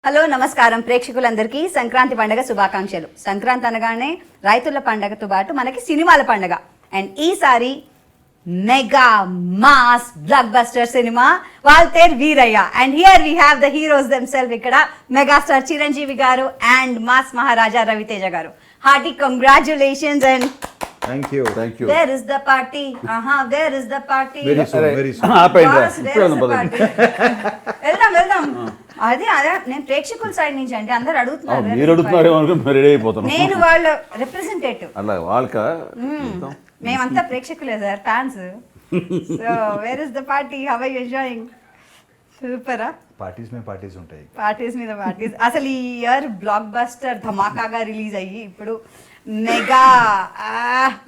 Hello నమస్కారం ప్రేక్షకులందరికీ సంక్రాంతి పండుగ శుభాకాంక్షలు. సంక్రాంతి అనగానే రైతుల పండుగతో పాటు మనకి సినిమాల పండుగ. అండ్ ఈసారి mega mass blockbuster cinema Waltair Veerayya. And here we have the heroes themselves. ఇక్కడ megastar Chiranjeevi garu and mass Maharaja Ravi Teja garu. Hearty congratulations and Thank you. Where is the party? Where is the party? Very soon, very soon. Boss, where is the party? వెళ్దాం అదే నేను ప్రేక్షకుల side నుంచి అంటే అందరు అడుగుతున్నారు. మీరు అడుగుతున్నారేమో అనుకుని రెడీ అయిపోతున్నాం. నేను వాళ్ళ రిప్రజెంటేటివ్. అలా వాళ్ళక మేమంతా ప్రేక్షకులే sir, fans. So where is the party? How are you enjoying? సూపరా? పార్టీస్ ఉంటాయి. పార్టీస్ మీద పార్టీస్. అసలు ఈ ఇయర్ బ్లాక్ బస్టర్ ధమాకాగా రిలీజ్ అయ్యి ఇప్పుడు మెగా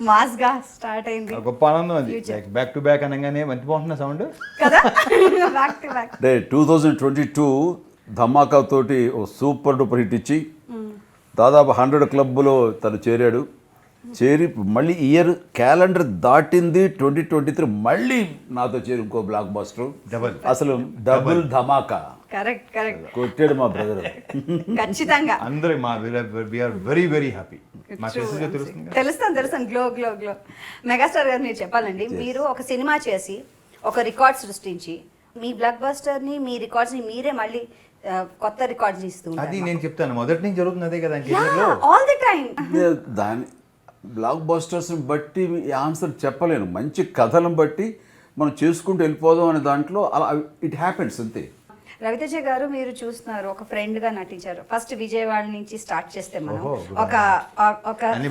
మాస్ గా స్టార్ట్ అయింది. గొప్ప ఆనందం అది. బ్యాక్ టు బ్యాక్ అనగానే మంచి బాగుంటున్న సౌండ్ కదా. Back to back. అంటే 2022 ధమాకా తోటి ఓ సూపర్ డూపర్ హిట్ ఇచ్చి దాదాపు 100 క్లబ్లో తను చేరి మళ్ళీ ఇయర్ క్యాలెండర్ దాటింది 2023. మళ్ళీ నాతో చేరి ఇంకో బ్లాక్ బస్టర్ అసలు డబుల్ ధమాకా. కరెక్ట్ కొట్టాడు మా బ్రదర్. ఖచ్చితంగా అందరూ మా వీఆర్ వెరీ వెరీ హ్యాపీ. మా తెలుస్తాను గ్లో. మెగాస్టార్ గారు మీరు చెప్పాలండి, మీరు ఒక సినిమా చేసి ఒక రికార్డ్ సృష్టించి మీ బ్లాక్ బస్టర్ ని, మీ రికార్డ్స్ ని మీరే మళ్ళీ కొత్త రికార్డ్స్ ఇస్తూ అది నేను చెప్తాను. మొదటి నుంచి జరుగుతుంది అదే కదా ఆల్ ది టైం. దాని బ్లాక్ బస్టర్స్ని బట్టి ఆన్సర్ చెప్పలేను. మంచి కథలను బట్టి మనం చేసుకుంటూ వెళ్ళిపోదాం అనే దాంట్లో అలా ఇట్ హ్యాపెన్స్ అంతే. రవితేజ గారు మీరు చూస్తున్నారు, ఒక ఫ్రెండ్ గా నటించారు. ఫస్ట్ విజయవాడ నుంచి స్టార్ట్ చేస్తే మనం ఒక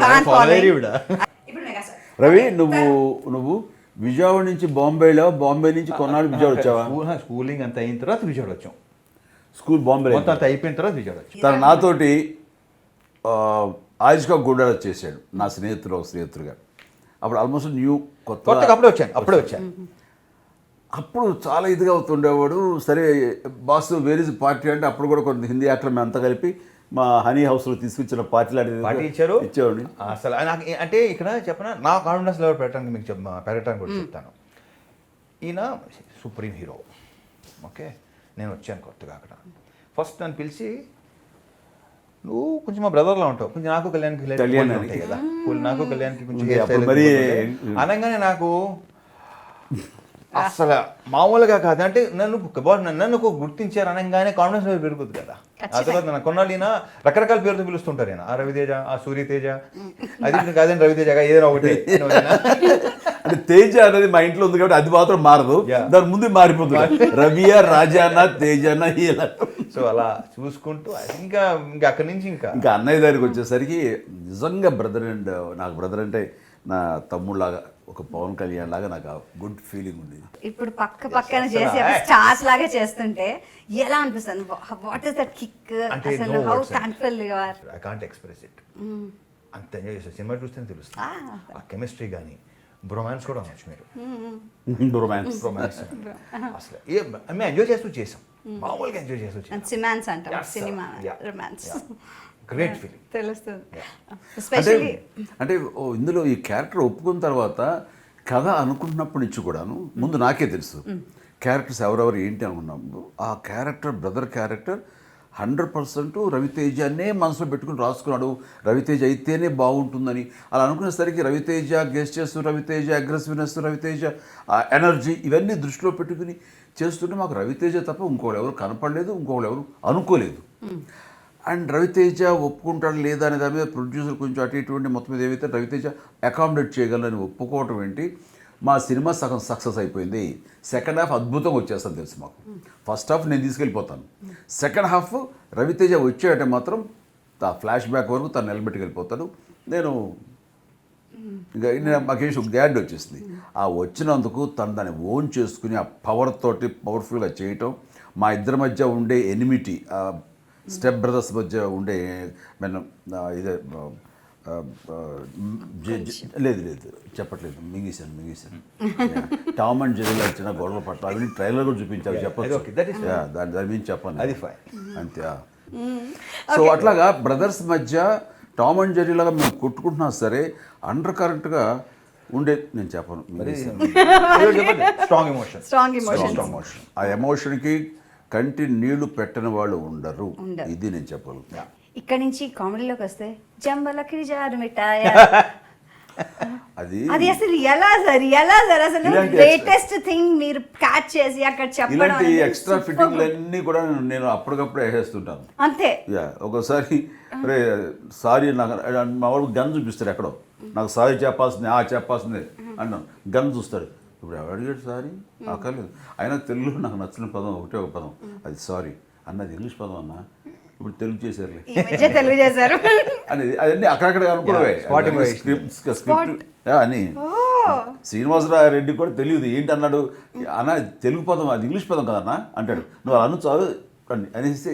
ఫ్యాన్ ఫాలోయింగ్. ఇప్పుడు మెగాస్టార్ రవి, నువ్వు విజయవాడ నుంచి బాంబేలో, బాంబే నుంచి కొన్నాళ్ళు విజయవాడ వచ్చావా? స్కూలింగ్ అంత అయిన తర్వాత విజయవాడ వచ్చాం. స్కూల్ బాంబే అంత అయిపోయిన తర్వాత విజయవాడ వచ్చాం. తను నాతోటి ఆయుష్గా గుండాల చేశాడు, నా స్నేహితుడుగా. అప్పుడు ఆల్మోస్ట్ న్యూ కొత్త అప్పుడే వచ్చాను. అప్పుడు చాలా ఇదిగా అవుతుండేవాడు. సరే బాస్ వేర్ ఇస్ పార్టీ అంటే అప్పుడు కూడా కొంత హిందీ యాక్టర్ మేము అంతా కలిపి మా హనీ హౌస్లో తీసుకొచ్చిన పార్టీ ఇచ్చేవాడిని. అసలు నాకు అంటే ఇక్కడ చెప్పనా, నా కాన్ఫిడెన్స్ లెవెల్ పెట్టడానికి మీకు పెరగడానికి కూడా చెప్తాను. ఈయన సుప్రీం హీరో. ఓకే, నేను వచ్చాను కొత్తగా. అక్కడ ఫస్ట్ నన్ను పిలిచి, నువ్వు కొంచెం మా బ్రదర్లో ఉంటావు, కొంచెం నాకు కళ్యాణ్కి ఉంటాయి కదా, నాకు కళ్యాణ్కి కొంచెం అనగానే నాకు అసలు మామూలుగా కాదు. అంటే నన్ను గుర్తించారు అనగానే కాన్ఫిడెన్స్ లెవెల్ పెరుగుతుంది కదా. ఆ తర్వాత నాకు కొన్నాళ్ళు ఈయన రకరకాల పేరుతో పిలుస్తుంటారు. ఈయన ఆ రవితేజ, ఆ సూర్యతేజ, అది కాదని రవితేజగా ఏదైనా ఒకటి. అంటే తేజ అనేది మా ఇంట్లో ఉంది కాబట్టి అది మాత్రం మారదు, దాని ముందు మారిపోతుంది. రవియా, రాజానా, తేజానా ఇలా. సో అలా చూసుకుంటూ ఇంకా అక్కడి నుంచి ఇంకా అన్నయ్య దగ్గరికి వచ్చేసరికి నిజంగా బ్రదర్ అండ్ నాకు బ్రదర్ అంటే నా తమ్ముళ్ళలాగా, ఒక పవన్ కళ్యాణ్ లాగా నాకు గుడ్ ఫీలింగ్ ఉంది. ఇప్పుడు పక్కన చేసి స్టార్స్ లాగా చేస్తుంటే ఎలా అనిపిస్తుంది? What is that kick? అసలు how thankful you are. I can't express it. అంత ఎంజాయ్ చేస్తారు. సినిమా చూస్తేనే తెలుస్తుంది ఆ కెమిస్ట్రీ కానీ. బ్రొమాన్స్ కూడా అనొచ్చు మీరు. రొమాన్స్ అసలు మేము ఎంజాయ్ చేస్తూ చేసాం, మామూలుగా ఎంజాయ్ చేస్తూ చేసాం. సిమాన్స్ అంటాం, సినిమా రొమాన్స్. గ్రేట్ ఫీలింగ్ తెలుస్తుంది. అంటే ఇందులో ఈ క్యారెక్టర్ ఒప్పుకున్న తర్వాత కథ అనుకుంటున్నప్పటి నుంచి కూడాను ముందు నాకే తెలుసు క్యారెక్టర్స్ ఎవరెవరు ఏంటి అనుకున్నాము. ఆ క్యారెక్టర్, బ్రదర్ క్యారెక్టర్ 100% రవితేజనే మనసులో పెట్టుకుని రాసుకున్నాడు. రవితేజ అయితేనే బాగుంటుందని అలా అనుకునేసరికి Ravi Teja gestures, Ravi Teja aggressiveness, Ravi Teja energy ఇవన్నీ దృష్టిలో పెట్టుకుని చేస్తుంటే మాకు రవితేజ తప్ప ఇంకోళ్ళు ఎవరు కనపడలేదు, ఇంకోళ్ళు ఎవరు అనుకోలేదు. అండ్ రవితేజ ఒప్పుకుంటాడు లేదా అనే దాని మీద ప్రొడ్యూసర్ కొంచెం అటు ఇటువంటి మొత్తం మీద ఏవైతే రవితేజ అకామిడేట్ చేయగలని ఒప్పుకోవటం ఏంటి, మా సినిమా సగం సక్సెస్ అయిపోయింది. సెకండ్ హాఫ్ అద్భుతంగా వచ్చేస్తాను తెలుసు మాకు. ఫస్ట్ హాఫ్ నేను తీసుకెళ్ళిపోతాను, సెకండ్ హాఫ్ రవితేజ వచ్చాడంటే మాత్రం ఆ ఫ్లాష్ బ్యాక్ వరకు తను నిలబెట్టుకెళ్ళిపోతాడు. నేను ఇంకా మాకేసి గ్యాడ్ వచ్చేసింది. ఆ వచ్చినందుకు తను దాన్ని ఓన్ చేసుకుని ఆ పవర్ తోటి పవర్ఫుల్గా చేయటం, మా ఇద్దరి మధ్య ఉండే ఎనిమిటీ, స్టెప్ బ్రదర్స్ మధ్య ఉండే ఇదే లేదు చెప్పట్లేదు, మింగేశాను. టామ్ అండ్ జెర్రీలో వచ్చిన గొడవ పట్ల అవన్నీ ట్రైలర్ కూడా చూపించారు, చెప్పచ్చు. దాని మీద చెప్పండి, అంతే. సో అట్లాగా బ్రదర్స్ మధ్య టామ్ అండ్ జెర్రీలాగా మేము కొట్టుకుంటున్నా సరే అండర్ కరెంట్గా ఉండే, నేను చెప్పను, స్ట్రాంగ్ ఎమోషన్. ఆ ఎమోషన్కి కంటి నీళ్లు పెట్టని వాళ్ళు ఉండరు. ఇది నేను చెప్పగలుగుతాను. ఇక్కడ నుంచి కామెడీలోకి వస్తే జంబలకి జారు మిఠాయ అది అసలు ఎలా సార్ అసలు లేటెస్ట్ థింగ్ మీరు క్యాచ్ చేసి అక్కడ చెప్పడం ఇలాంటి ఎక్స్ట్రా ఫిట్టింగ్లు అన్నీ కూడా నేను అప్పటికప్పుడు వేసేస్తుంటాను అంతే. ఒకసారి రే సారీ నాకు మా వాడు గన్ చూపిస్తాడు ఎక్కడో, నాకు సారీ చెప్పాల్సిందే అన్నాను. గన్ చూస్తాడు. ఇప్పుడు ఎవరు అడిగాడు సారీ? అక్కర్లేదు. అయినా తెలుగులో నాకు నచ్చిన పదం ఒకటే ఒక పదం, అది సారీ అన్నది ఇంగ్లీష్ పదం అన్నా, ఇప్పుడు తెలుగు చేశారులే తెలుగు చేశారు అనేది అవన్నీ అక్కడక్కడ అనుకున్నవే స్క్రిప్ట్ అని. శ్రీనివాసరావు రెడ్డి కూడా తెలియదు ఏంటి అన్నాడు అన్న, తెలుగు పదం అది ఇంగ్లీష్ పదం కదన్నా అంటాడు. నువ్వు అను చాలు అనేసి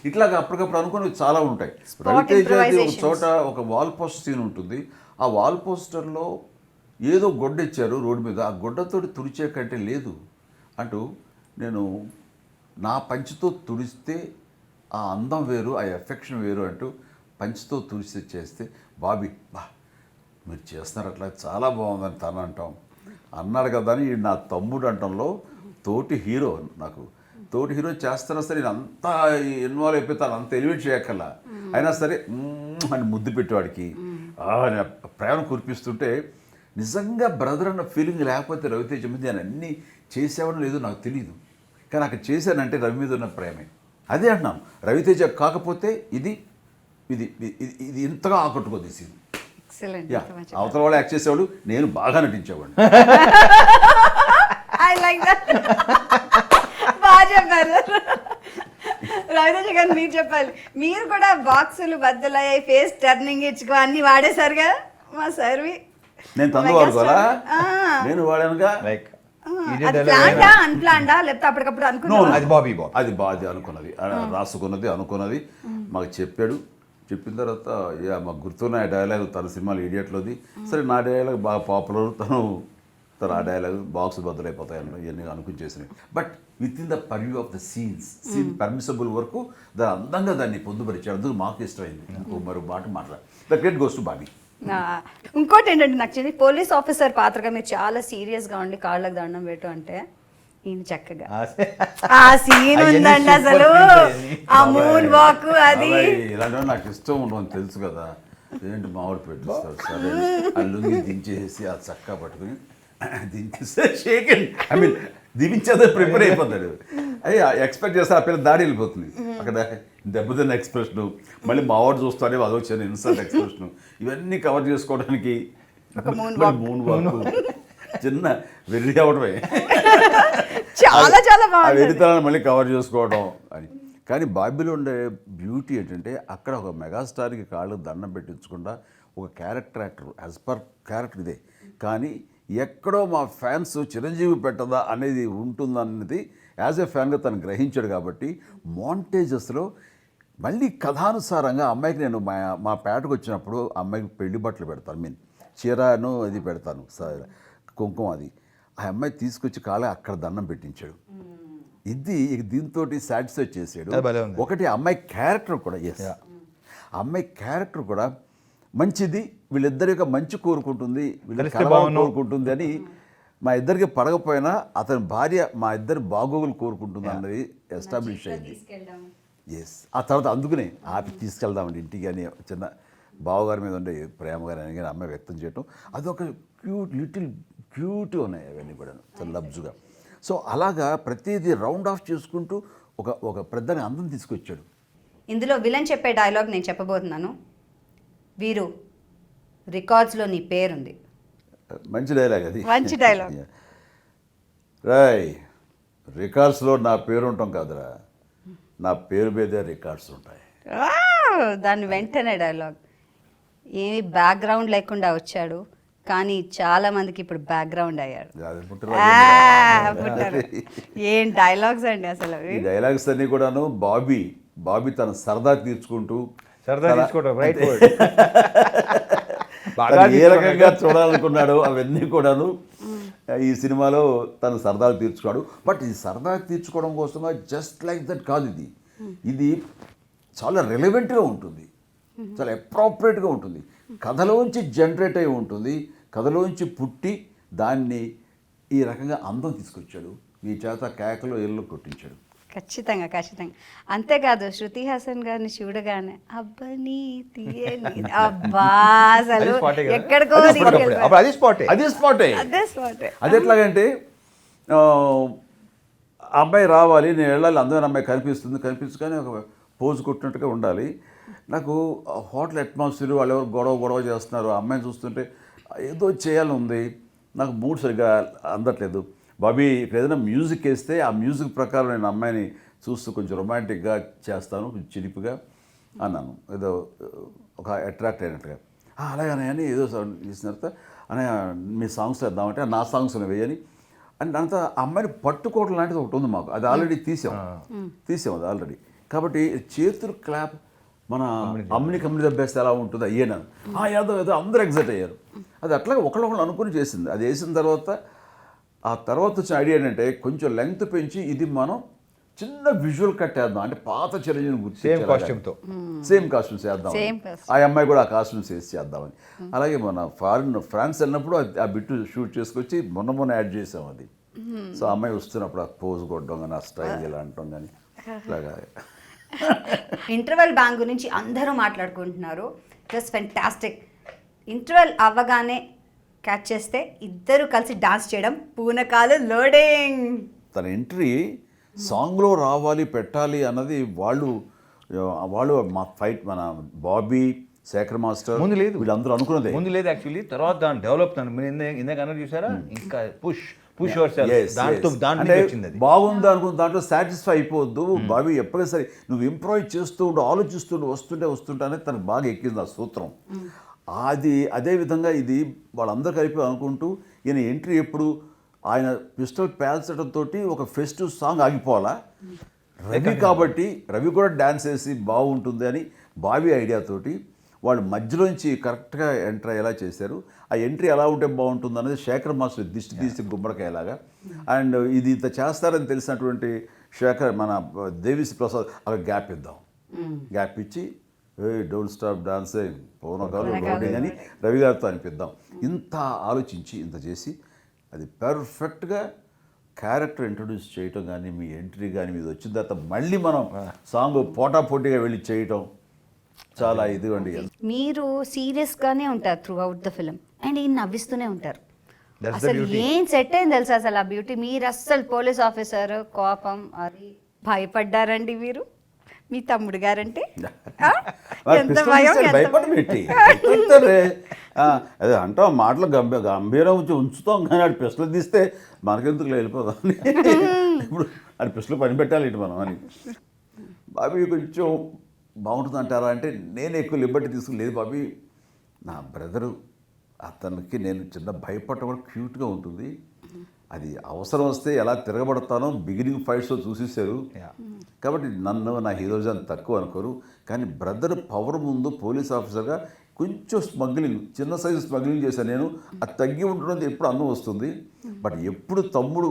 ఇట్లాగా అప్పటికప్పుడు అనుకుని చాలా ఉంటాయి. రవితేజది ఒక చోట ఒక వాల్ పోస్టర్ సీన్ ఉంటుంది. ఆ వాల్ పోస్టర్లో ఏదో గొడ్డ ఇచ్చారు రోడ్డు మీద, ఆ గొడ్డతోటి తుడిచే కంటే లేదు అంటూ, నేను నా పంచితో తుడిస్తే ఆ అందం వేరు, ఆ ఎఫెక్షన్ వేరు అంటూ పంచితో తుడిచి చేస్తే బాబీ మీరు చేస్తున్నారు అట్లా చాలా బాగుందని తను అంటాం. అన్నాడు కదా అని నా తమ్ముడు అంటంలో తోటి హీరో, నాకు తోటి హీరో చేస్తున్నా సరే నేను అంతా ఇన్వాల్వ్ అయిపోతాను, అంత ఎలివేట్ చేయక్కర్లా. అయినా సరే అని ముద్దు పెట్టేవాడికి ప్రేమ కురిపిస్తుంటే నిజంగా బ్రదర్ అన్న ఫీలింగ్ లేకపోతే రవితేజ మీద నేను అన్నీ చేసేవాడు లేదో నాకు తెలియదు. కానీ అక్కడ చేశానంటే రవి మీద ఉన్న ప్రేమే. అదే అంటున్నాను, రవితేజ కాకపోతే ఇది ఇది ఇది ఇంతగా ఆకట్టుకోదు సీన్. అవతల వాళ్ళు యాక్ట్ చేసేవాడు, నేను బాగా నటించేవాడిని. బాగా చెప్పారు రవితేజ గారు. మీరు చెప్పాలి, మీరు కూడా బాక్సులు బద్దలయ్యాయి, ఫేస్ టర్నింగ్ ఇచ్చుకో అన్ని వాడేశారు కదా మా సర్వి. నేను తందు వాడుకోవాలా? నేను వాడానుగా. లైక్ అది బాగా అనుకున్నది, రాసుకున్నది అనుకున్నది మాకు చెప్పాడు. చెప్పిన తర్వాత మాకు గుర్తున్న డైలాగ్ తన సినిమాలు ఇడియట్లోది. సరే నా డైలాగ్ బాగా పాపులర్, తను ఆ డైలాగ్ బాక్స్ బద్దలైపోతాయన్న ఇవన్నీ అనుకుని చేసినాయి. But within the purview of the scene permissible వరకు దాని అందంగా దాన్ని పొందుపరిచాడు. అందుకు మాకు ఇష్టమైంది. మరో మాట మాట్లాడు. The credit goes to Bobby. ఇంకోటి ఏంటంటే నచ్చింది, పోలీస్ ఆఫీసర్ పాత్రగా మీరు చాలా సీరియస్గా ఉండి కాళ్ళకు దండం పెట్టు అంటే ఈయన చక్కగా ఆ సీన్ ఉందండి అసలు, ఆ మూన్ వాక్ అది ఇలాంటి నాకు ఇష్టం ఉండవని తెలుసు కదా. ఏంటి మామిడి పెట్టిస్తారు సరే ఆ లుంగి దించేసి ఆ చక్కా పట్టుకుని దించేస్తే షేక్ ఐ మీన్ దించేదే ప్రిపేర్ అయిపోతాడు. అయ్యి ఎక్స్పెక్ట్ చేస్తే ఆ పిల్ల దాడి వెళ్ళిపోతుంది. అక్కడ దెబ్బతిన్న ఎక్స్ప్రెషను, మళ్ళీ మావాడు చూస్తాడే అది వచ్చిన ఇన్సల్ట్ ఎక్స్ప్రెషను, ఇవన్నీ కవర్ చేసుకోవడానికి మూన్ వాక్ చిన్న వెర్రి అవడమే చాలా చాలా బాగుంది. వెరితనాన్ని మళ్ళీ కవర్ చేసుకోవడం అని. కానీ బాబీలో ఉండే బ్యూటీ ఏంటంటే అక్కడ ఒక మెగాస్టార్కి కాళ్ళు దండం పెట్టించకుండా ఒక character actor as per character ఇదే, కానీ ఎక్కడో మా ఫ్యాన్స్ చిరంజీవి పెట్టదా అనేది ఉంటుందన్నది యాజ్ ఎ ఫ్యాన్గా తను గ్రహించాడు. కాబట్టి మాంటేజెస్లో మళ్ళీ కథానుసారంగా అమ్మాయికి నేను మా పేటకు వచ్చినప్పుడు అమ్మాయికి పెళ్లి బట్టలు పెడతాను, మీన్ చీరను అది పెడతాను, కుంకుమ అది. ఆ అమ్మాయి తీసుకొచ్చి కాళ్ళ అక్కడ దండం పెట్టించాడు. ఇది దీంతో సాటిస్ఫై చేసాడు. ఒకటి అమ్మాయి క్యారెక్టర్ కూడా, ఎస్ అమ్మాయి క్యారెక్టర్ కూడా మంచిది, వీళ్ళిద్దరి యొక్క మంచి కోరుకుంటుంది, వీళ్ళ కోరుకుంటుంది అని మా ఇద్దరికి పడకపోయినా అతని భార్య మా ఇద్దరు బాగోగులు కోరుకుంటుంది అన్నది ఎస్టాబ్లిష్ అయింది. ఎస్ ఆ తర్వాత అందుకునే ఆపి తీసుకెళ్దామండి ఇంటికి అని చిన్న బావగారి మీద ఉండే ప్రేమ కానీ అమ్మాయి వ్యక్తం చేయటం, అదొక లిటిల్ క్యూట్ ఉన్నాయి అవన్నీ కూడా చాలా లబ్జుగా. సో అలాగా ప్రతిదీ రౌండ్ ఆఫ్ చేసుకుంటూ ఒక పెద్దని అందం తీసుకొచ్చాడు. ఇందులో విలన్ చెప్పే డైలాగ్ నేను చెప్పబోతున్నాను. వీరు రికార్డ్స్లో నీ పేరుంది. మంచి డైలాగ్ అది, మంచి డైలాగ్. రాయ్ రికార్డ్స్లో నా పేరు ఉంటాం కాదురా, నా పేరు మీదే రికార్డ్స్ ఉంటాయి. దాని వెంటనే డైలాగ్, ఏమి బ్యాక్గ్రౌండ్ లేకుండా వచ్చాడు కానీ చాలా మందికి ఇప్పుడు బ్యాక్గ్రౌండ్ అయ్యాడు. ఏం డైలాగ్స్ అండి అసలు. ఈ డైలాగ్స్ అన్ని కూడాను బాబీ తన సరదా తీర్చుకుంటూ ఏ రకంగా చూడాలనుకున్నాడో అవన్నీ కూడాను ఈ సినిమాలో తను సరదాలు తీర్చుకోడు. బట్ ఈ సరదా తీర్చుకోవడం కోసంగా జస్ట్ లైక్ దట్ కాదు, ఇది చాలా రెలవెంట్గా ఉంటుంది, చాలా అప్రోప్రియేట్గా ఉంటుంది, కథలోంచి జనరేట్ అయి ఉంటుంది, కథలోంచి పుట్టి దాన్ని ఈ రకంగా అందం తీసుకొచ్చాడు, మీ చేత కేకలో ఎల్లు కొట్టించాడు. ఖచ్చితంగా ఖచ్చితంగా. అంతేకాదు శృతి హాసన్ గారిని చూడగానే అబ్బని తీయని అబ్బా అసలు అది spot ఏ కదా? ఎక్కడికో అది spot తీసుకెళ్ళిపోయారు. అప్పుడు అది స్పాటే. అది స్పాటే. అదే spot. అది ఎట్లాగంటే ఆ అమ్మాయి రావాలి, నేను వెళ్ళాలి, అందమైన అమ్మాయి కనిపించగానే ఒక పోజ్ కొట్టినట్టుగా ఉండాలి. నాకు హోటల్ అట్మాస్ఫియర్, వాళ్ళు ఎవరు గొడవ చేస్తున్నారు, ఆ అమ్మాయిని చూస్తుంటే ఏదో చేయాలని ఉంది. నాకు మూడ్ సరిగ్గా అందట్లేదు. బాబీ ఇక్కడ ఏదైనా మ్యూజిక్ వేస్తే ఆ మ్యూజిక్ ప్రకారం నేను అమ్మాయిని చూస్తూ కొంచెం రొమాంటిక్గా చేస్తాను, కొంచెం చిలిపిగా అన్నాను, ఏదో ఒక అట్రాక్ట్ అయినట్టుగా. అలాగనే అని ఏదో చేసిన తర్వాత అనే మీ సాంగ్స్ వేద్దామంటే నా సాంగ్స్ వేయని అండ్ అంతా అమ్మాయిని పట్టుకోవడం లాంటిది ఒకటి ఉంది మాకు. అది ఆల్రెడీ తీసాం అది ఆల్రెడీ. కాబట్టి చేతులు క్లాప్ మన అమ్మిని కమ్మిని దెబ్బేస్తే ఎలా ఉంటుంది అయ్యేనాను ఏదో అందరూ ఎగ్జైట్ అయ్యారు. అది అట్లాగే ఒకళ్ళొకళ్ళు అనుకుని చేసింది. అది వేసిన తర్వాత ఆ తర్వాత వచ్చిన ఐడియా ఏంటంటే కొంచెం లెంగ్త్ పెంచి ఇది మనం చిన్న విజువల్ కట్ వేద్దాం, అంటే పాత చిరంజీవిని గుర్తు సేమ్ కాస్ట్యూమ్తో సేమ్ కాస్ట్యూమ్స్ వేద్దాం, Same costume. ఆ అమ్మాయి కూడా ఆ కాస్ట్యూమ్స్ వేసి చేద్దామని. అలాగే మన ఫ్రాన్స్ వెళ్ళినప్పుడు ఆ బిట్టు షూట్ చేసుకొచ్చి మొన్న యాడ్ చేసాం అది. సో ఆ అమ్మాయి వస్తున్నప్పుడు ఆ పోజ్ కొట్టడం కానీ, ఆ స్టైల్ ఇలా అంటాం కానీ ఇలాగా. ఇంటర్వెల్ బ్యాంగ్ గురించి అందరూ మాట్లాడుకుంటున్నారు. It was fantastic. ఇంటర్వెల్ అవ్వగానే క్యాచ్ చేస్తే ఇద్దరు కలిసి డాన్స్ చేయడం, పూనకాలు లోడింగ్. తన ఎంట్రీ సాంగ్లో రావాలి పెట్టాలి అన్నది వాళ్ళు మా ఫైట్, మన బాబీ, శేఖర్ మాస్టర్ ముందు లేదు, వీళ్ళందరూ అనుకున్నదే. ముందు లేదు యాక్చువల్లీ. తర్వాత దాన్ని డెవలప్ మీరు ఇందాక అన్నది చూసారా, ఇంకా పుష్ Yes, దాంతో yes. దాంట్లో అంటే వచ్చింది అది. బాగుంది అనుకున్న దాంట్లో సాటిస్ఫై అయిపోవద్దు. బాబీ ఎప్పుడైనా సరే నువ్వు ఇంప్రూవ్ చేస్తూ ఉండు, ఆలోచిస్తుండు, వస్తుంటే అనేది తనకు బాగా ఎక్కింది ఆ సూత్రం. అదే విధంగా ఇది వాళ్ళందరూ కలిపి అనుకుంటూ ఈయన ఎంట్రీ ఎప్పుడు ఆయన పిస్టల్ పేల్చడంతో ఒక ఫెస్టివ్ సాంగ్ ఆగిపోవాలా, రవి కాబట్టి రవి కూడా డ్యాన్స్ వేసి బాగుంటుంది అని బాబీ ఐడియాతోటి వాళ్ళు మధ్యలోంచి కరెక్ట్గా ఎంటర్ అయ్యేలా చేశారు. ఆ ఎంట్రీ ఎలా ఉంటే బాగుంటుంది అనేది శేఖర్ మాస్టర్ దిష్టి తీసి గుమ్మడికాయలాగా. అండ్ ఇది ఇంత చేస్తారని తెలిసినటువంటి శేఖర్, మన దేవిశ్రీ ప్రసాద్ అలా గ్యాప్ ఇద్దాం, గ్యాప్ ఇచ్చి డోంట్ స్టాప్ డాన్సింగ్ పౌనకాలు లోడింగ్ అని రవి గారితో అనిపిద్దాం. ఇంత ఆలోచించి ఇంత చేసి అది పర్ఫెక్ట్గా క్యారెక్టర్ ఇంట్రొడ్యూస్ చేయటం కానీ, మీ ఎంట్రీ కానీ మీద వచ్చిన తర్వాత మళ్ళీ మనం సాంగ్ పోటాపోటీగా వెళ్ళి చేయటం చాలా ఇదిగోండి. మీరు సీరియస్ గానే ఉంటారు through out the film and ఈయన నవ్విస్తూనే ఉంటారు. That's the అసలు beauty. ఏం సెట్ అయింది తెలుసా అసలు ఆ బ్యూటీ. మీరు అస్సలు పోలీస్ ఆఫీసర్ కోపం అది భయపడ్డారండి మీరు, మీ తమ్ముడు గారంటే ఆ? ఎంత భయం, ఎంత భయపడి పెట్టి అదే అంటాం మాటలు గంభీరం ఉంచుతాం, కానీ ఆడు పిస్టల్ తీస్తే మనకెందుకు వెళ్ళిపోదాం ఇప్పుడు ఆడు పిస్టల్ పని పెట్టాలి ఇటు మనం అని. బాబీ కొంచెం బాగుంటుంది అంటారా అంటే నేను ఎక్కువ లిబర్టీ తీసుకుని బాబీ నా బ్రదరు, అతనికి నేను చిన్న భయపడటం కూడా క్యూట్గా ఉంటుంది, అది అవసరం వస్తే ఎలా తిరగబడతానో బిగినింగ్ ఫైట్స్లో చూసేసారు, కాబట్టి నన్ను నా హీరోజన్ తక్కువ అనుకోరు, కానీ బ్రదర్ పవర్ ముందు పోలీస్ ఆఫీసర్గా కొంచెం స్మగ్లింగ్, చిన్న సైజు స్మగ్లింగ్ చేశాను నేను, అది తగ్గి ఉండడం ఎప్పుడు అన్నం వస్తుంది, బట్ ఎప్పుడు తమ్ముడు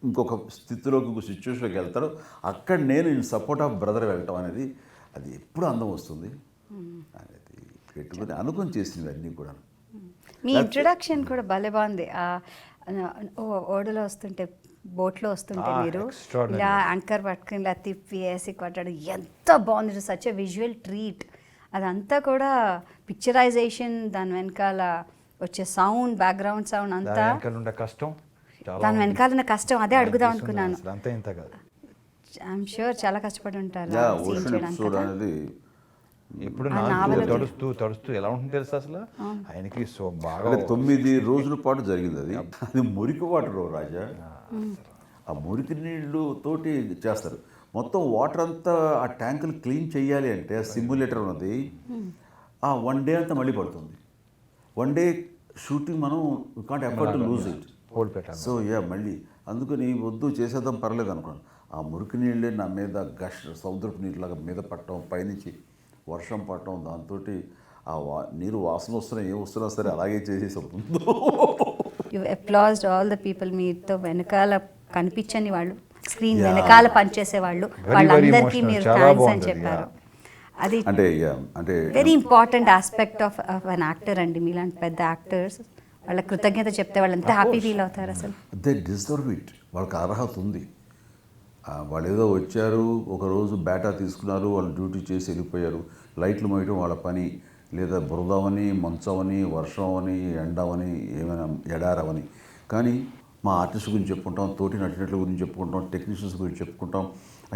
ఇంకొక స్థితిలోకి ఇంకొక సిచ్యువేషన్లోకి వెళ్తాడో అక్కడ నేను ఇన్ సపోర్ట్ ఆఫ్ బ్రదర్ వెళ్ళటం అనేది అది ఎప్పుడు అందం వస్తుంది అనేది పెట్టుకుని అనుకుని చేసింది అన్నీ కూడా. మీ ఇంట్రొడక్షన్ కూడా భలే బాగుంది. ఓడలో వస్తుంటే, బోట్లో వస్తుంటే మీరు extraordinary. ఇలా యాంకర్ పట్టుకుని ఇలా తిప్పి వేసి కొట్టాడు, ఎంత బాగుంది. Such a visual treat. అదంతా కూడా పిక్చరైజేషన్, దాని వెనకాల వచ్చే సౌండ్, బ్యాక్గ్రౌండ్ సౌండ్ అంతా, కష్టం, దాని వెనకాల ఉన్న కష్టం, అదే అడుగుదాం అనుకున్నాను. అంతా ఇంత కదా. ఐఎమ్ షూర్ చాలా కష్టపడి ఓషన్ ఎపిసోడ్ ఉంటారు. అనేది ఇప్పుడు ఆ నావెల్ తడుస్తూ ఎలా ఉంటుంది తెలుసు అసలు ఆయనకి. సో బాగా 9 రోజుల పాటు జరిగింది అది. అది మురికి వాటర్ రాజా, ఆ మురికి నీళ్ళు తోటి చేస్తారు. మొత్తం వాటర్ అంతా ఆ ట్యాంకులు క్లీన్ చేయాలి అంటే ఆ సిమ్యులేటర్ ఉన్నది, ఆ 1 డే అంతా మళ్ళీ పడుతుంది. 1 డే షూటింగ్ మనం can't effort to lose it. Whole పెట్టాలి. సో మళ్ళీ అందుకని వద్దు చేసేద్దాం పర్లేదు అనుకున్నాను. ఆ మురికి నీళ్ళే నా మీద సముద్రపు నీళ్ళలాగా మీద పట్టడం, పైనుంచి వర్షం పట్టడం, దాంతో ఆ నీరు వాసన వస్తున్నా ఏం వస్తున్నా సరే అలాగే చేసేసి ముందు. You applauded all the people. మీతో వెనకాల కనిపించని వాళ్ళు, స్క్రీన్ వెనకాల పనిచేసే వాళ్ళు, వాళ్ళందరికీ మీరు థ్యాంక్స్ అని చెప్పారు. అది అంటే very important aspect of an actor అండి. మీలాంటి పెద్ద యాక్టర్స్ వాళ్ళ కృతజ్ఞత చెప్తే వాళ్ళు ఎంత హ్యాపీ ఫీల్ అవుతారు అసలు. దే డిజర్వ్ ఇట్, వాళ్ళకి అర్హత ఉంది. వాళ్ళు ఏదో వచ్చారు, ఒకరోజు బేటా తీసుకున్నారు, వాళ్ళు డ్యూటీ చేసి వెళ్ళిపోయారు. లైట్లు మోయటం వాళ్ళ పని, లేదా బురదవని, మంచమని, వర్షం ఎండవని, ఏమైనా ఎడారవని. కానీ మా ఆర్టిస్ట్ గురించి చెప్పుకుంటాం, తోటి నటినట్ల గురించి చెప్పుకుంటాం, టెక్నీషియన్స్ గురించి చెప్పుకుంటాం,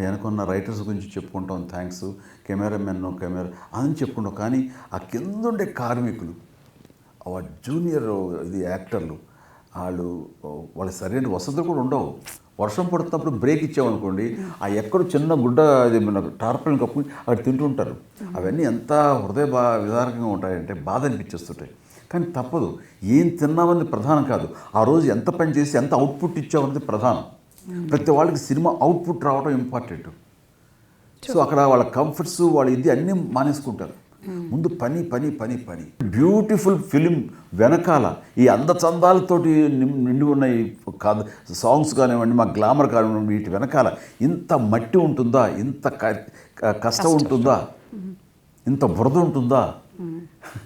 వెనకున్న రైటర్స్ గురించి చెప్పుకుంటాం, థ్యాంక్స్, కెమెరామెన్ అని చెప్పుకుంటాం. కానీ ఆ కింద ఉండే కార్మికులు, జూనియర్ యాక్టర్లు, వాళ్ళ సరైన వసతులు కూడా ఉండవు. వర్షం పడుతున్నప్పుడు బ్రేక్ ఇచ్చామనుకోండి, ఆ ఎక్కడో చిన్న గుడ్డ అది మన టార్పల్ని కప్పుకుని అక్కడ తింటుంటారు. అవన్నీ ఎంత విదారకంగా ఉంటాయంటే బాధ అనిపించేస్తుంటాయి. కానీ తప్పదు, ఏం తిన్నామన్నది ప్రధానం కాదు, ఆ రోజు ఎంత పని చేసి ఎంత అవుట్పుట్ ఇచ్చామన్నది ప్రధానం. ప్రతి వాళ్ళకి సినిమా అవుట్పుట్ రావడం ఇంపార్టెంట్. సో అక్కడ వాళ్ళ కంఫర్ట్స్, వాళ్ళ ఇది అన్నీ మానేసుకుంటారు. ముందు పని పని పని పని. బ్యూటిఫుల్ ఫిలిం వెనకాల ఈ అందచందాలతోటి నిండి ఉన్న ఈ సాంగ్స్ కానివ్వండి, మా గ్లామర్ కానివ్వండి, వీటి వెనకాల ఇంత మట్టి ఉంటుందా, ఇంత కష్టం ఉంటుందా, ఇంత బురద ఉంటుందా,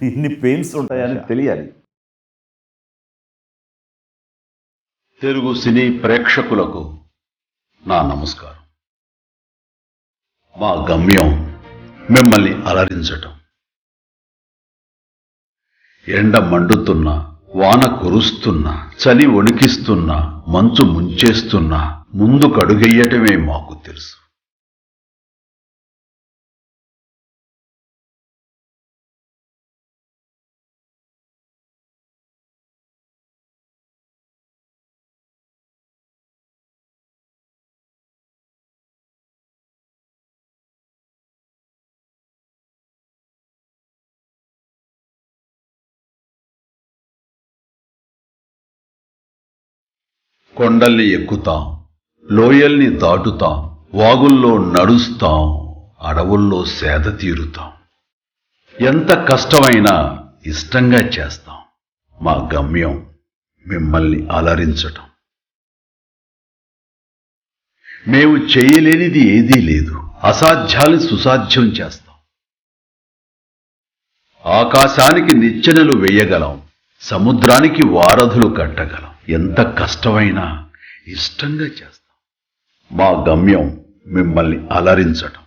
ఇన్ని పెయిన్స్ ఉంటాయని తెలియాలి. తెలుగు సినీ ప్రేక్షకులకు నా నమస్కారం. మా గమ్యం మిమ్మల్ని అలరించటం. ఎండ మండుతున్నా, వాన కురుస్తున్నా, చలి వణికిస్తున్నా, మంచు ముంచేస్తున్నా, ముందుకడుగెయ్యటమే మాకు తెలుసు. కొండల్ని ఎక్కుతాం, లోయల్ని దాటుతాం, వాగుల్లో నడుస్తాం, అడవుల్లో సేద తీరుతాం. ఎంత కష్టమైనా ఇష్టంగా చేస్తాం. మా గమ్యం మిమ్మల్ని అలరించటం. మేము చేయలేనిది ఏదీ లేదు. అసాధ్యాన్ని సుసాధ్యం చేస్తాం. ఆకాశానికి నిచ్చెనలు వేయగలం, సముద్రానికి వారధులు కట్టగలం. ఎంత కష్టమైనా ఇష్టంగా చేస్తాం. మా గమ్యం మిమ్మల్ని అలరించటం.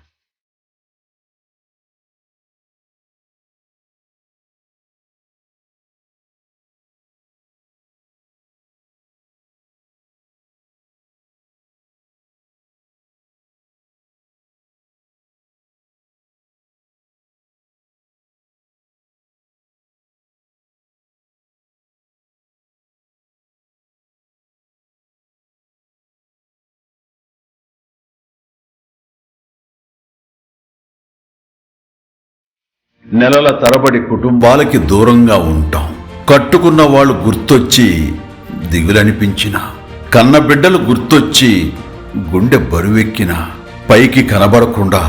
నెలల తరబడి కుటుంబాలకి దూరంగా ఉంటాం. కట్టుకున్న వాళ్ళు గుర్తొచ్చి దిగులనిపించినా, కన్న బిడ్డలు గుర్తొచ్చి గుండె బరువెక్కినా, పైకి కనబడకుండా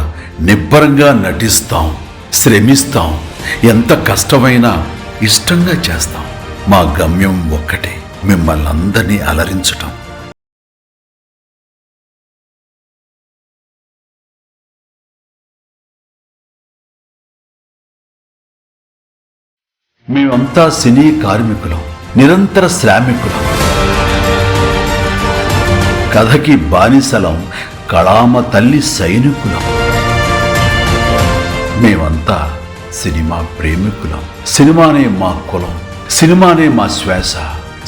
నిబ్బరంగా నటిస్తాం, శ్రమిస్తాం. ఎంత కష్టమైనా ఇష్టంగా చేస్తాం. మా గమ్యం ఒక్కటే, మిమ్మల్ని అందరినీ అలరించటం. మేమంతా సినీ కార్మికులం, నిరంతర శ్రామికులం. కథకి బానిసలం, కళామ తల్లి సైనికులం. మేమంతా సినిమా ప్రేమికులం. సినిమానే మా కులం, సినిమానే మా శ్వాస,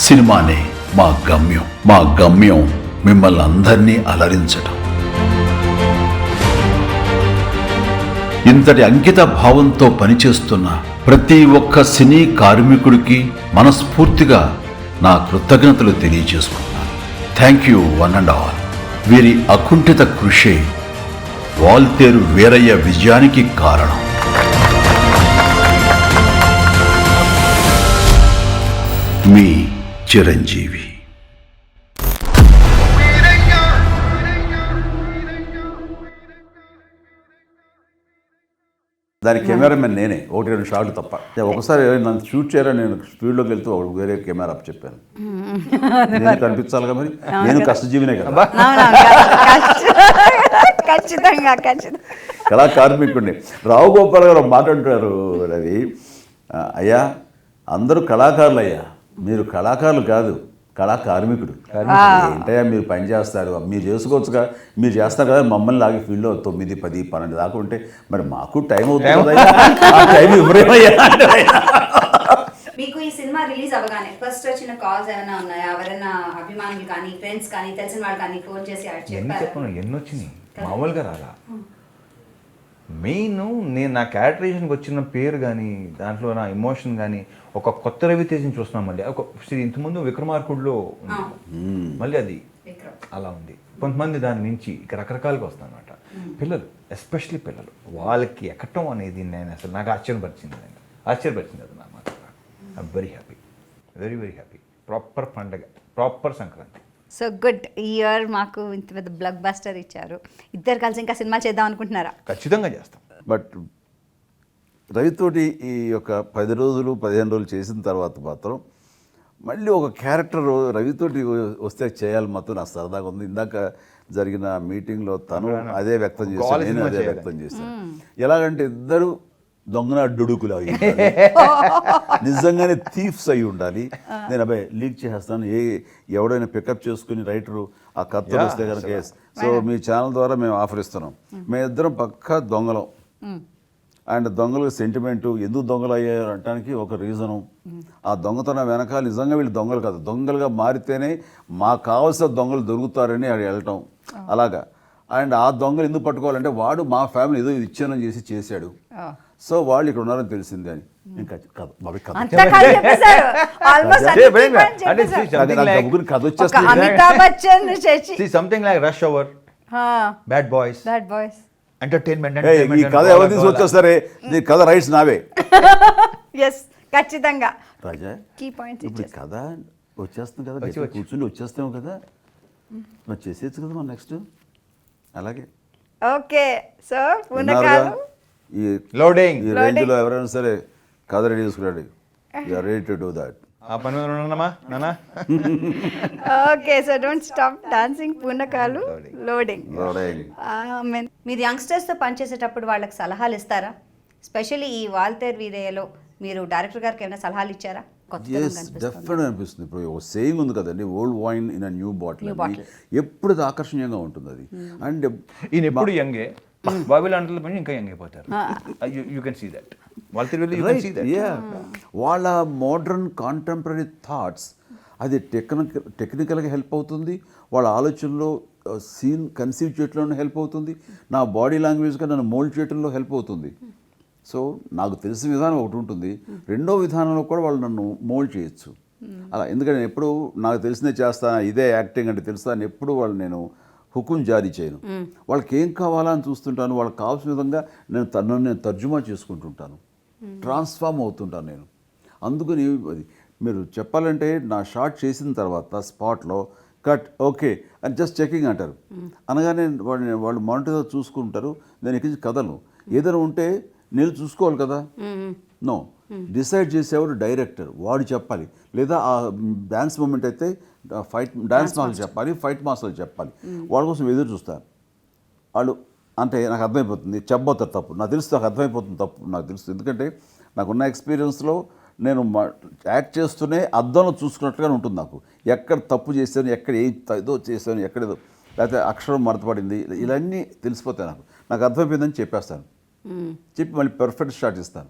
సినిమానే మా గమ్యం. మా గమ్యం మిమ్మల్ని అందరినీ అలరించటం. ఇంతటి అంకిత భావంతో పనిచేస్తున్న ప్రతి ఒక్క సినీ కార్మికుడికి మనస్ఫూర్తిగా నా కృతజ్ఞతలు తెలియజేసుకుంటున్నాను. Thank you one and all. వీరి అకుంఠిత కృషి వాల్తేరు వీరయ్య విజయానికి కారణం. మీ చిరంజీవి. దాని కెమెరామెన్ నేనే, 1-2 షాట్లు తప్ప. ఒకసారి నన్ను షూట్ చేయాలని నేను స్పీడ్లోకి వెళ్తూ వేరే కెమెరా అప్ చెప్పాను. నేను కనిపించాలిగా, మరి నేను కష్టజీవినే కదా. ఖచ్చితంగా కళా కార్మికుడిని. రావు గోపాల్ గారు మాట్లాడుతున్నారు, రవి అయ్యా అందరూ కళాకారులు అయ్యా, మీరు కళాకారులు కాదు, కళా కార్మికుడు. ఏంటయ్యా మీరు పని చేస్తారు, మీరు చేసుకోవచ్చుగా, మీరు చేస్తారు కదా, మమ్మల్ని లాగే ఫీల్డ్లో 9, 10, 12 దాకా ఉంటే మరి మాకు టైం అవుతుంది కదా, ఆ టైం ఇవ్వరేమయ్యా అంటే మీకు ఈ సినిమా రిలీజ్ అవ్వగానే ఫస్ట్ వచ్చిన కాల్స్ ఏమైనా ఉన్నాయా? ఎవరైనా అభిమానులు కానీ ఫ్రెండ్స్ కానీ తెలిసిన వాళ్ళు కానీ ఫోన్ చేసి ఎన్ని చెప్పను, ఎన్ని వచ్చినాయి, మామూలుగా రాలా. మెయిన్ నేను నా క్యారెక్టరైజేషన్కి వచ్చిన పేరు కానీ దాంట్లో నా ఎమోషన్ కానీ ఒక కొత్త రవితేజని చూస్తున్నాం. మళ్ళీ ఒక ఇంతకుముందు విక్రమార్కుడులో మళ్ళీ అది అలా ఉంది. కొంతమంది దాని నుంచి ఇక రకరకాలుగా వస్తాను అనమాట. పిల్లలు, ఎస్పెషలీ పిల్లలు, వాళ్ళకి ఎక్కటం అనేది నేను అసలు నాకు ఆశ్చర్యపరిచింది అది నా మాట. I'm very happy, very very happy. Proper పండగ, ప్రాపర్ సంక్రాంతి. So good. ఈ ఇయర్ మాకు ఇంత పెద్ద బ్లాక్ బస్టర్ ఇచ్చారు. ఇద్దరు కలిసి ఇంకా సినిమా చేద్దాం అనుకుంటున్నారా? ఖచ్చితంగా చేస్తాం. బట్ రవితోటి ఈ యొక్క 10 రోజులు 15 రోజులు చేసిన తర్వాత మాత్రం మళ్ళీ ఒక క్యారెక్టర్ రవితోటి వస్తే చేయాలి మాత్రం నాకు సరదాగా ఉంది. ఇందాక జరిగిన మీటింగ్లో తను అదే వ్యక్తం చేశాను, నేను అదే వ్యక్తం చేశాను. ఎలాగంటే ఇద్దరు దొంగన డుడుకులు అయి నిజంగానే థీఫ్స్ అయి ఉండాలి. నేను అబ్బాయి లీక్ చేసేస్తాను, ఎవడైనా పికప్ చేసుకుని రైటరు ఆ కథలు వస్తే కనుక, సో మీ ఛానల్ ద్వారా మేము ఆఫర్ ఇస్తున్నాం, మేమిద్దరం పక్కా దొంగలం. అండ్ దొంగలకు సెంటిమెంటు, ఎందుకు దొంగలు అయ్యారు అనడానికి ఒక రీజను, ఆ దొంగతనం వెనకాల నిజంగా వీళ్ళు దొంగలు కాదు, దొంగలుగా మారితేనే మాకు కావాల్సిన దొంగలు దొరుకుతారని అక్కడ వెళ్ళటం అలాగా. అండ్ ఆ దొంగలు ఎందుకు పట్టుకోవాలంటే వాడు మా ఫ్యామిలీ ఏదో విచ్ఛిన్నం చేశాడు, సో వాళ్ళు ఇక్కడ ఉన్నారని తెలిసింది అని. ఇంకా కథ వచ్చేస్తుంది. Something like rush hour, bad boys, entertainment. ఈ కథ ఎవరు తీసుకొచ్చేస్తారే, నీ కథ రైట్స్ నావే. ఖచ్చితంగా రాజా, కీ పాయింట్స్ ఇప్పుడు కథ వచ్చేస్తుంది కదా, కూర్చుని వచ్చేస్తాము కదా, మరి చేసేచ్చు కదా మనం నెక్స్ట్. అలాగే ఓకే. సో పూనకాలు ఈ లోడింగ్ ఈ రేంజ్లో ఎవరైనా సరే కథ రెడీ చేసుకున్నాడు, you're ready to do that. ఆ పని మీద ఉన్నామా నాన్న? Okay. So don't stop dancing. పూనకాలు లోడింగ్. మీరు యంగ్స్టర్స్తో పనిచేసేటప్పుడు వాళ్ళకి సలహాలు ఇస్తారా? స్పెషల్లీ ఈ వాల్తేర్ వీరయ్యలో మీరు డైరెక్టర్ గారికి ఏమైనా సలహాలు ఇచ్చారా? డెఫినెట్ అనిపిస్తుంది. ఇప్పుడు ఒక సేయింగ్ ఉంది కదండి, old wine in new bottle. ఎప్పుడు ఆకర్షణీయంగా ఉంటుంది అది. అండ్ ఈయన ఎప్పుడు యంగే, బాబీ లాంటి పని ఇంకా యంగ్ అయిపోతారు. You can see that. వాళ్ళ మోడర్న్ కాంటెంపరీ థాట్స్ అది టెక్నికల్గా హెల్ప్ అవుతుంది, వాళ్ళ ఆలోచనలో సీన్ కన్సీవ్ చేయడంలో హెల్ప్ అవుతుంది, నా బాడీ లాంగ్వేజ్గా నన్ను మోల్డ్ చేయడంలో హెల్ప్ అవుతుంది. సో నాకు తెలిసిన విధానం ఒకటి ఉంటుంది, రెండో విధానంలో కూడా వాళ్ళు నన్ను మోల్డ్ చేయొచ్చు అలా. ఎందుకంటే నేను ఎప్పుడు నాకు తెలిసిందే చేస్తాను, ఇదే యాక్టింగ్ అంటే తెలుస్తా అని ఎప్పుడు వాళ్ళు నేను హుకుం జారీ చేయను. వాళ్ళకి ఏం కావాలా అని చూస్తుంటాను, వాళ్ళకి కావాల్సిన విధంగా నేను తర్జుమా చేసుకుంటుంటాను, ట్రాన్స్ఫార్మ్ అవుతుంటాను నేను. అందుకని అది మీరు చెప్పాలంటే నా షార్ట్ చేసిన తర్వాత స్పాట్లో కట్ ఓకే అని జస్ట్ చెకింగ్ అంటారు, అనగానే వాళ్ళు మానిటర్తో చూసుకుంటారు. నేను ఎక్కించి కథను ఏదైనా ఉంటే నేను చూసుకోవాలి కదా, నో, డిసైడ్ చేసేవాడు డైరెక్టర్, వాడు చెప్పాలి. లేదా ఆ డ్యాన్స్ మూమెంట్ అయితే డ్యాన్స్ మాస్టర్ చెప్పాలి, ఫైట్ మాస్టర్ చెప్పాలి. వాళ్ళ కోసం ఎదురు చూస్తారు వాళ్ళు. అంటే నాకు అర్థమైపోతుంది చెప్పబోతారు తప్పు, నాకు తెలుసు, నాకు అర్థమైపోతుంది తప్పు నాకు తెలుసు. ఎందుకంటే నాకున్న ఎక్స్పీరియన్స్లో నేను యాక్ట్ చేస్తూనే అద్దంలో చూసుకున్నట్టుగానే ఉంటుంది నాకు. ఎక్కడ తప్పు చేశాను, ఎక్కడ ఏదో చేశాను, ఎక్కడేదో లేకపోతే అక్షరం మడతపడింది, ఇవన్నీ తెలిసిపోతాయి నాకు అర్థమైపోయిందని చెప్పేస్తాను. చెప్పి మళ్ళీ పర్ఫెక్ట్ షాట్ ఇస్తాను.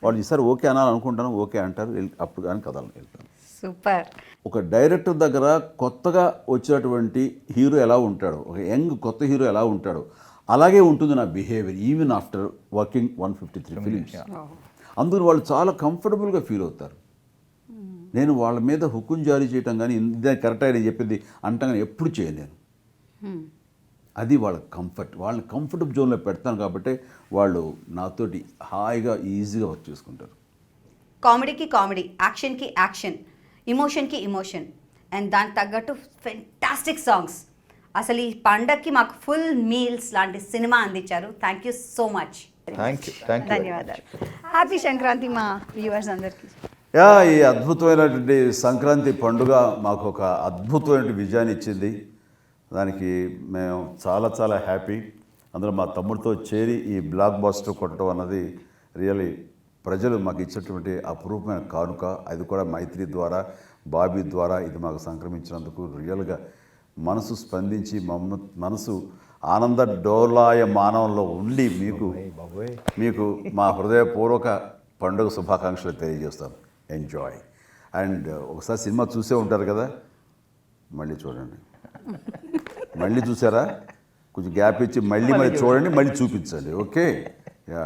వాళ్ళు ఈసారి ఓకే అనాలనుకుంటాను, ఓకే అంటారు, అప్పుడు కానీ కథలు వెళ్తాను. సూపర్. ఒక డైరెక్టర్ దగ్గర కొత్తగా వచ్చేటువంటి హీరో ఎలా ఉంటాడో, ఒక యంగ్ కొత్త హీరో ఎలా ఉంటాడో అలాగే ఉంటుంది నా behaviour even after working 153 films. అందుకని వాళ్ళు చాలా కంఫర్టబుల్గా ఫీల్ అవుతారు. నేను వాళ్ళ మీద హుకుం జారీ చేయటం కానీ ఇదే కరెక్ట్ అని చెప్పింది అంటాం కానీ ఎప్పుడు చేయను నేను. అది వాళ్ళ కంఫర్ట్, వాళ్ళని కంఫర్టబుల్ జోన్లో పెడతాను కాబట్టి వాళ్ళు నాతోటి హాయిగా ఈజీగా వర్క్ చేసుకుంటారు. కామెడీకి కామెడీ, యాక్షన్కి యాక్షన్, ఇమోషన్కి ఇమోషన్, అండ్ దానికి తగ్గట్టు ఫెంటాస్టిక్ సాంగ్స్. అసలు ఈ పండగకి మాకు ఫుల్ మీల్స్ లాంటి సినిమా అందించారు. Thank you so much. ధన్యవాదాలు. హ్యాపీ సంక్రాంతి మా వ్యూవర్స్ అందరికీ. ఈ అద్భుతమైనటువంటి సంక్రాంతి పండుగ మాకు ఒక అద్భుతమైన విజయాన్ని ఇచ్చింది. దానికి మేము చాలా చాలా హ్యాపీ. అందులో మా తమ్ముడితో చేరి ఈ బ్లాక్ బస్టర్ కొట్టడం అన్నది రియలీ ప్రజలు మాకు ఇచ్చినటువంటి అపూర్వమైన కానుక. అది కూడా మైత్రి ద్వారా బాబీ ద్వారా ఇది మాకు సంక్రమించినందుకు రియల్గా మనసు స్పందించి మనసు ఆనంద డోలాయమానంలో ఉండి మీకు మా హృదయపూర్వక పండుగ శుభాకాంక్షలు తెలియజేస్తాను. ఎంజాయ్. అండ్ ఒకసారి సినిమా చూసే ఉంటారు కదా, మళ్ళీ చూడండి. మళ్ళీ చూసారా, కొంచెం గ్యాప్ ఇచ్చి మళ్ళీ చూడండి, మళ్ళీ చూపించండి. Okay, yeah.